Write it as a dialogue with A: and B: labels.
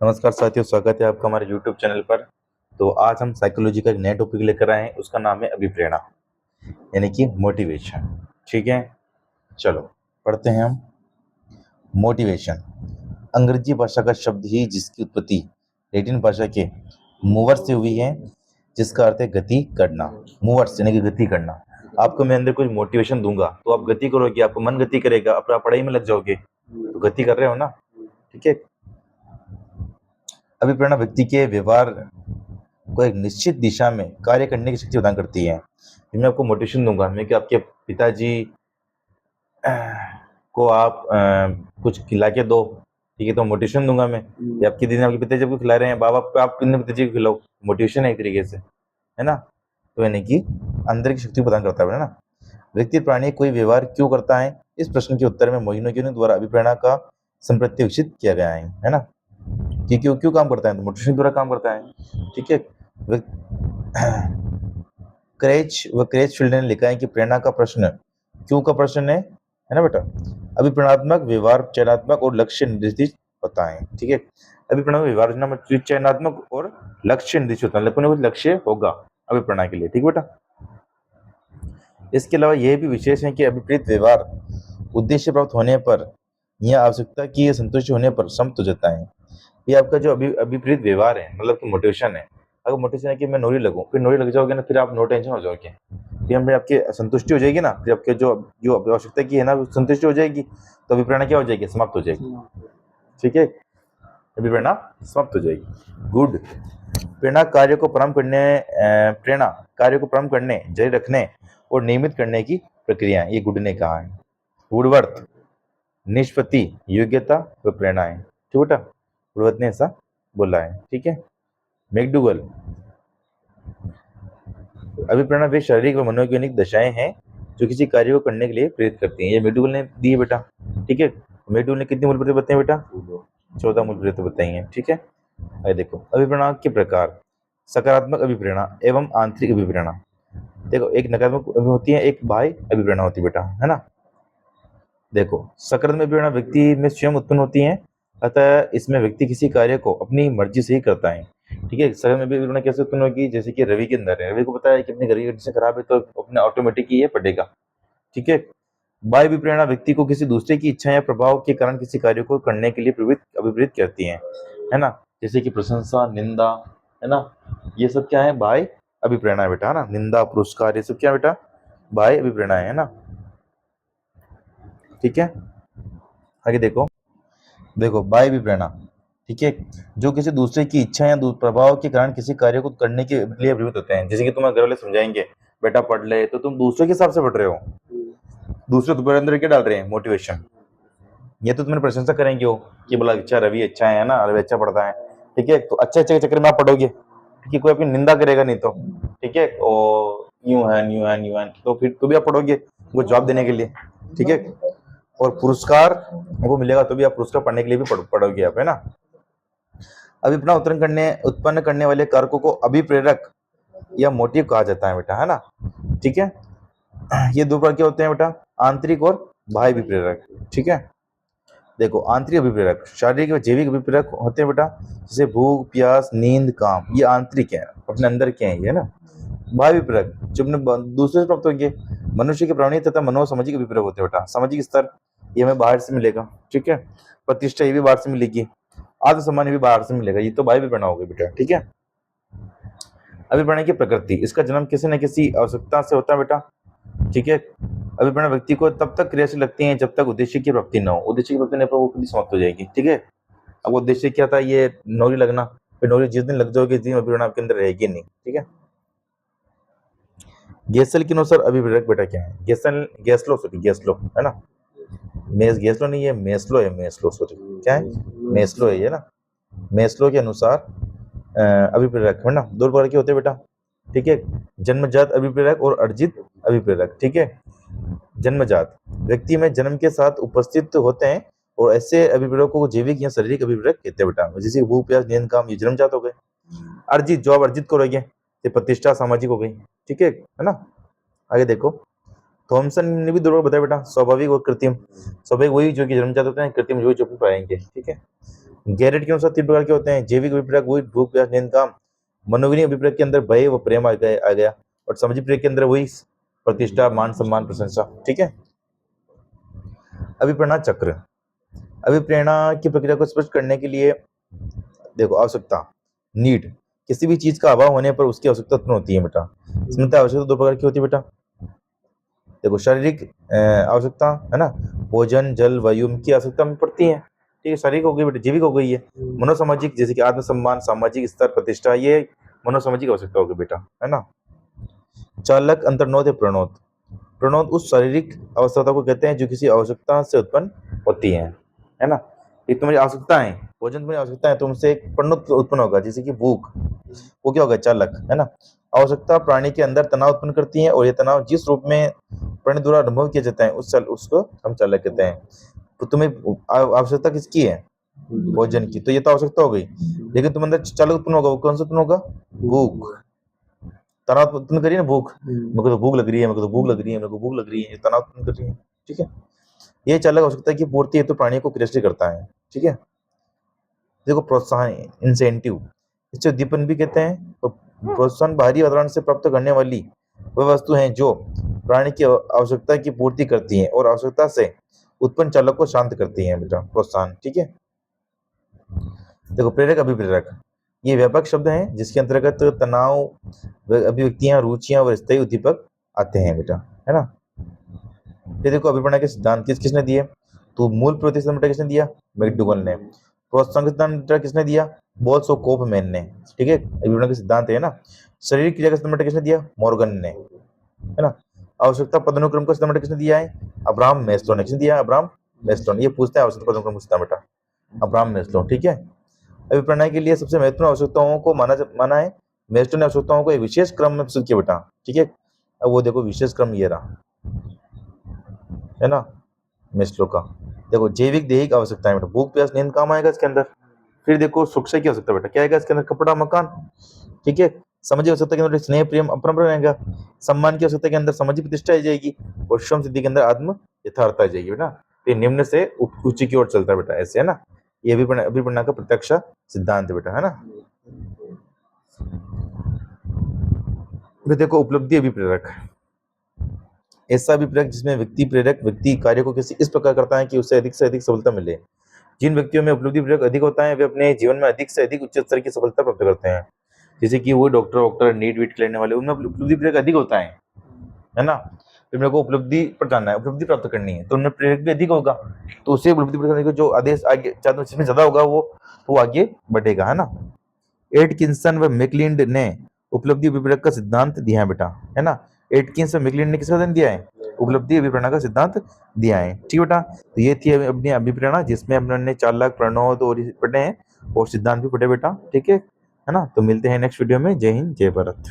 A: नमस्कार साथियों, स्वागत है आपका हमारे YouTube चैनल पर। तो आज हम साइकोलॉजी का एक नया टॉपिक लेकर आए हैं, उसका नाम है अभिप्रेरणा, यानी कि मोटिवेशन। ठीक है, चलो पढ़ते हैं हम। मोटिवेशन अंग्रेजी भाषा का शब्द ही जिसकी उत्पत्ति लैटिन भाषा के मूवर से हुई है, जिसका अर्थ है गति करना। मूवर्स यानी कि गति करना। आपको मैं अंदर कुछ मोटिवेशन दूंगा तो आप गति करोगे, आपका मन गति करेगा, अपना पढ़ाई में लग जाओगे, तो गति कर रहे हो ना। ठीक है, अभिप्रेरणा व्यक्ति के व्यवहार को एक निश्चित दिशा में कार्य करने की शक्ति प्रदान करती है। मैं आपको मोटिवेशन दूंगा, मैं कि आपके पिताजी को आप कुछ खिला के दो, ठीक है, तो मोटिवेशन दूंगा मैं। या आपके दिन आपके पिताजी को खिला रहे हैं, बाबा आप अपने पिताजी को खिलाओ, मोटिवेशन है एक तरीके से, है ना। तो यानी कि अंदर की शक्ति प्रदान करता है ना। व्यक्ति प्राणी कोई व्यवहार क्यों करता है, इस प्रश्न के उत्तर में मोइनोगिनो द्वारा अभिप्रेरणा का संप्रत्य विकसित किया गया है ना। कि क्यों क्यों काम करता है, तो मोटिवेशन द्वारा काम करता है। ठीक है, क्रेच फील्ड ने लिखा है कि प्रेरणा का प्रश्न क्यों का प्रश्न है ना बेटा। अभिप्रेरणात्मक व्यवहार चयनात्मक और लक्ष्य निर्देशित होता है। ठीक है, अभिप्रेरणात्मक व्यवहार चयनात्मक और लक्ष्य निर्देशित होता है, कुछ ना कुछ लक्ष्य होगा अभिप्रेरणा के लिए। ठीक बेटा, इसके अलावा यह भी विशेष है कि अभिप्रेत व्यवहार उद्देश्य प्राप्त होने पर या आवश्यकता की संतुष्टि होने पर समाप्त हो जाता है। ये आपका जो अभिप्रेत व्यवहार है, मतलब कि मोटिवेशन है। अगर मोटिवेशन है कि मैं नौकरी लगूं, फिर नौकरी लग जाओगे ना, फिर आप नो टेंशन हो जाओगे, फिर हम आपकी संतुष्टि हो जाएगी ना, फिर आपके जो जो आवश्यकता की है ना वो संतुष्टि हो जाएगी, तो अभिप्रेरणा क्या हो जाएगी, समाप्त हो जाएगी। ठीक है, अभिप्रेरणा समाप्त हो जाएगी। गुड। प्रेरणा कार्य को प्रारंभ करने, जारी रखने और नियमित करने की प्रक्रिया है, ये गुड ने कहा है। वुडवर्थ निष्पत्ति योग्यता व प्रेरणा है। ठीक बेटा, वुडवर्थ ने ऐसा बोला है। ठीक है, मैकडूगल अभिप्रेरणा वे शारीरिक व मनोवैज्ञानिक दशाएं हैं जो किसी कार्य को करने के लिए प्रेरित करती हैं। ये मैकडूगल ने दी है बेटा। ठीक है, मैकडूगल ने कितनी मूल प्रेरित बताई बेटा, 14 मूल प्रेरित बताई हैं। ठीक है, अरे देखो अभिप्रेरणा के प्रकार, सकारात्मक अभिप्रेरणा एवं आंतरिक अभिप्रेरणा। देखो, एक नकारात्मक होती है, एक बाह्य अभिप्रेरणा होती है बेटा, है ना। देखो, सकारात्मक अभिप्रेरणा व्यक्ति में स्वयं उत्पन्न होती है, अतः इसमें व्यक्ति किसी कार्य को अपनी मर्जी से ही करता है। ठीक है, सकारात्मक अभिप्रेरणा कैसे उत्पन्न होगी, जैसे कि रवि के अंदर है, रवि को पता है कि अपने घर की कंडीशन खराब है, तो अपने ऑटोमेटिक ही ये पड़ेगा। ठीक है, बाह्य अभिप्रेरणा व्यक्ति को किसी दूसरे की इच्छा या प्रभाव के कारण किसी कार्य को करने के लिए अभिप्रेरित करती है ना। जैसे कि प्रशंसा, निंदा, है ना, ये सब क्या है, बाह्य अभिप्रेरणा है बेटा, है ना। निंदा, पुरस्कार, ये सब क्या बेटा, बाह्य अभिप्रेरणा है ना। ठीक है, आगे देखो। देखो बाह्य अभिप्रेरणा, ठीक है, जो किसी दूसरे की इच्छा या प्रभाव के कारण किसी कार्य को करने के लिए अभिप्रेरित होते हैं। जैसे कि तुम्हारे घर वाले समझाएंगे बेटा पढ़ ले, तो तुम दूसरे के हिसाब से पढ़ रहे हो, दूसरे तुम्हारे अंदर क्या डाल रहे हैं, मोटिवेशन। ये तो तुम्हारी प्रशंसा करेंगे हो कि बोला अच्छा रवि अच्छा है ना, रवि अच्छा पढ़ता है। ठीक है, तो अच्छे अच्छे के चक्कर में आप पढ़ोगे, ठीक है, कोई आपकी निंदा करेगा नहीं तो। ठीक है, और यूं है यूं है यूं है, तो फिर तो भी आप पढ़ोगे वो जवाब देने के लिए। ठीक है, और पुरस्कार वो मिलेगा तो भी आप पुरस्कार पढ़ने के लिए भी पढ़ोगे आप, है ना। अभिप्रेरणा उत्पन्न करने वाले कारकों को अभिप्रेरक या मोटिव कहा जाता है बेटा, है ना। ठीक है, ये दो प्रकार के होते हैं बेटा, आंतरिक और बाह्य अभिप्रेरक। ठीक है, देखो आंतरिक अभिप्रेरक शारीरिक व जैविक अभिप्रेरक होते हैं बेटा, जैसे भूख, प्यास, नींद, काम, ये आंतरिक है, अपने अंदर के हैं ये ना। बाह्य अभिप्रेरक जो अपने दूसरे से प्राप्त होंगे, मनुष्य के प्राणी तथा मनोसामाजिक अभिप्रेरक होते हैं बेटा। सामाजिक स्तर ये हमें बाहर से मिलेगा, ठीक है, प्रतिष्ठा ये भी बाहर से मिलेगी, आत्मसम्मान भी बाहर से मिलेगा, ये तो बाह्य अभिप्रेरणा होगी बेटा। ठीक है, अभिप्रेरणा की प्रकृति, इसका जन्म किसी न किसी आवश्यकता से होता है बेटा। ठीक है, अभिप्रेरणा व्यक्ति को तब तक क्रियाशील लगती है जब तक उद्देश्य की प्राप्ति न हो, उद्देश्य की प्राप्ति नहीं पर वो खुद ही समाप्त हो जाएगी। ठीक है, अब उद्देश्य क्या था, ये नौकरी लगना, फिर नौकरी जिस दिन लग जाओगे, जिस दिन अभिप्रेरणा आपके अंदर रहेगी नहीं। ठीक है, गेसल के अनुसार अभिप्रेरक बेटा क्या है, गैसलो है ना, गैसलो नहीं है, मेस्लो है, मेस्लो सॉरी, क्या है, मेस्लो है ये ना। मेस्लो के अनुसार अभिप्रेरक है ना, दो प्रकार के होते हैं बेटा। ठीक है, जन्मजात अभिप्रेरक और अर्जित अभिप्रेरक। ठीक है, जन्मजात व्यक्ति में जन्म के साथ उपस्थित होते हैं, और ऐसे अभिप्रेरकों को जैविक या शारीरिक अभिप्रेरक कहते हैं बेटा, जैसे भूख, प्यास, नींद, काम, ये जन्मजात हो गए। अर्जित, जो आप अर्जित करोगे, ये प्रतिष्ठा सामाजिक हो गई। ठीक है ना। आगे देखो, थॉमसन ने भी दो बताया बेटा, स्वाभाविक और कृत्रिम। स्वाभाविक वही जो कि जन्मजात होते हैं, कृत्रिम वही जो पाएंगे। ठीक है, गैरेट के अनुसार 3 प्रकार के होते हैं, जैविक अभिप्रेरक वही भूख प्यास नींद काम, मनोविज्ञानिक अभिप्रेरक के अंदर भय व प्रेम आ गया, और सामाजिक प्रेरक के अंदर वही प्रतिष्ठा मान सम्मान प्रशंसा। ठीक है। अभिप्रेरणा चक्र, अभिप्रेरणा की प्रक्रिया को स्पष्ट करने के लिए देखो, आवश्यकता नीड, किसी भी चीज का अभाव होने पर उसकी आवश्यकता उत्पन्न होती है बेटा। इसमें आवश्यकता 2 प्रकार की होती है बेटा। देखो, शारीरिक आवश्यकता है ना, भोजन जल वायु की आवश्यकता में पड़ती है। ठीक है, शारीरिक हो गई बेटा, जैविक हो गई है। मनोसामाजिक जैसे कि आत्मसम्मान, सामाजिक स्तर, प्रतिष्ठा, ये मनोसामाजिक आवश्यकता होगी बेटा, है ना। चालक, अंतर्नोद या प्रणोद, प्रणोद उस शारीरिक अवस्था को कहते हैं जो किसी आवश्यकता से उत्पन्न होती है ना। एक तुम्हारी आवश्यकताएं, भोजन तुम्हारी आवश्यकता है, तुमसे एक प्रणोद उत्पन्न होगा, जैसे कि भूख, वो क्या होगा, चालक, है ना। आवश्यकता प्राणी के अंदर तनाव उत्पन्न करती है, और ये तनाव जिस रूप में प्राणी द्वारा अनुभव किया जाता है उसको हम चालक कहते हैं। तो तुम्हें आवश्यकता किसकी है, भोजन की, तो ये तो आवश्यकता हो गई, लेकिन तुम अंदर चालक उत्पन्न होगा, वो कौन सा उत्पन्न होगा, भूख, तनाव उत्पन्न करिए ना, भूख, मेरे को तो भूख लग रही है, मेरे को तो भूख लग रही है, मेरे को भूख लग रही है, ये तनाव उत्पन्न कर रही है। ठीक है, ये चालक आवश्यकता की पूर्ति है तो प्राणी को क्रियाशील करता है। ठीक है। देखो, प्रोत्साहन, इंसेंटिव, इसे उद्दीपन भी कहते हैं। तो प्रोत्साहन बाहरी वातावरण से प्राप्त करने वाली वह वस्तु है जो प्राणी की आवश्यकता की पूर्ति करती है और आवश्यकता से उत्पन्न चालक को शांत करती है बेटा, प्रोत्साहन। ठीक है। देखो, प्रेरक अभिप्रेरक, ये व्यापक शब्द है जिसके अंतर्गत तनाव, अभिव्यक्तियां, रुचियां और स्थायी उद्दीपक आते हैं बेटा, है ना। फिर देखो, अभिप्रेरणा के सिद्धांत किसने दिए, तो मूल प्रवृत्ति सिद्धांत किसने दिया, मैकडूगल ने। प्रोत्साहन सिद्धांत किसने दिया, बॉल्स और कोफमैन ने। ठीक है, अभिप्रेरणा के सिद्धांत है ना। शारीरिक क्रिया का सिद्धांत किसने दिया, मॉर्गन ने, है ना। आवश्यकता पदानुक्रम का सिद्धांत किसने दिया है, अब्राहम मैस्लो ने। किसने दिया, अब्राहम मैस्लो ने। ये पूछता है आवश्यकता पदानुक्रम पूछता है बेटा, अब्राहम मैस्लो। ठीक है। अभिप्रेरणा के लिए सबसे महत्वपूर्ण आवश्यकताओं को माना है, मैस्लो ने आवश्यकताओं को एक विशेष क्रम में प्रस्तुत किया बेटा। ठीक है, अब वो देखो विशेष क्रम ये रहा, है ना, मैस्लो का। देखो, जैविक दैहिक आवश्यकताएं बेटा, भूख प्यास नींद काम आएगा इसके अंदर। फिर देखो, सुरक्षा की आवश्यकता बेटा, क्या आएगा इसके अंदर, कपड़ा मकान। ठीक है। सामाजिक आवश्यकता के अंदर स्नेह प्रेम अपनापन रहेगा। सम्मान की आवश्यकता के अंदर सामाजिक प्रतिष्ठा आ जाएगी, और श्रम सिद्धि के अंदर आत्म यथार्थता आ जाएगी बेटा। तो निम्न से उच्च की ओर चलता है बेटा, ऐसे, है ना। ये अभिप्रेरणा का प्रत्यक्ष सिद्धांत है बेटा, है ना। फिर देखो, उपलब्धि अभिप्रेरक, ऐसा अभिप्रेरक जिसमें व्यक्ति कार्य को किसी इस प्रकार करता है कि उससे अधिक से अधिक सफलता मिले। जिन व्यक्तियों में उपलब्धि प्रेरक अधिक होता है वे अपने जीवन में अधिक से अधिक उच्च स्तर की सफलता प्राप्त करते हैं। जैसे कि वो डॉक्टर नीट वीट लेने वाले, उनमें उपलब्धि प्रेरक अधिक होता है ना। फिर मेरे को उपलब्धि पर जाना है, उपलब्धि प्राप्त करनी है, तो उनमें प्रेरक भी अधिक होगा, तो उससे उपलब्धि प्राप्त जो आदेश आगे जिसमें ज्यादा होगा वो आगे बढ़ेगा, है ना। एटकिंसन व मैकलिंड ने उपलब्धि अभिप्रेरक का सिद्धांत दिया है बेटा, है ना। एटकिंस व मैकलिंड ने किसका सिद्धांत दिया है, उपलब्धि अभिप्रेरणा का सिद्धांत दिया है। ठीक बेटा, तो ये थी अपनी अभिप्रेरणा, जिसमें हमने चालक, प्रणोद और पढ़े हैं, और सिद्धांत भी पढ़े बेटा। ठीक है ना। तो मिलते हैं नेक्स्ट वीडियो में। जय हिंद, जय भारत।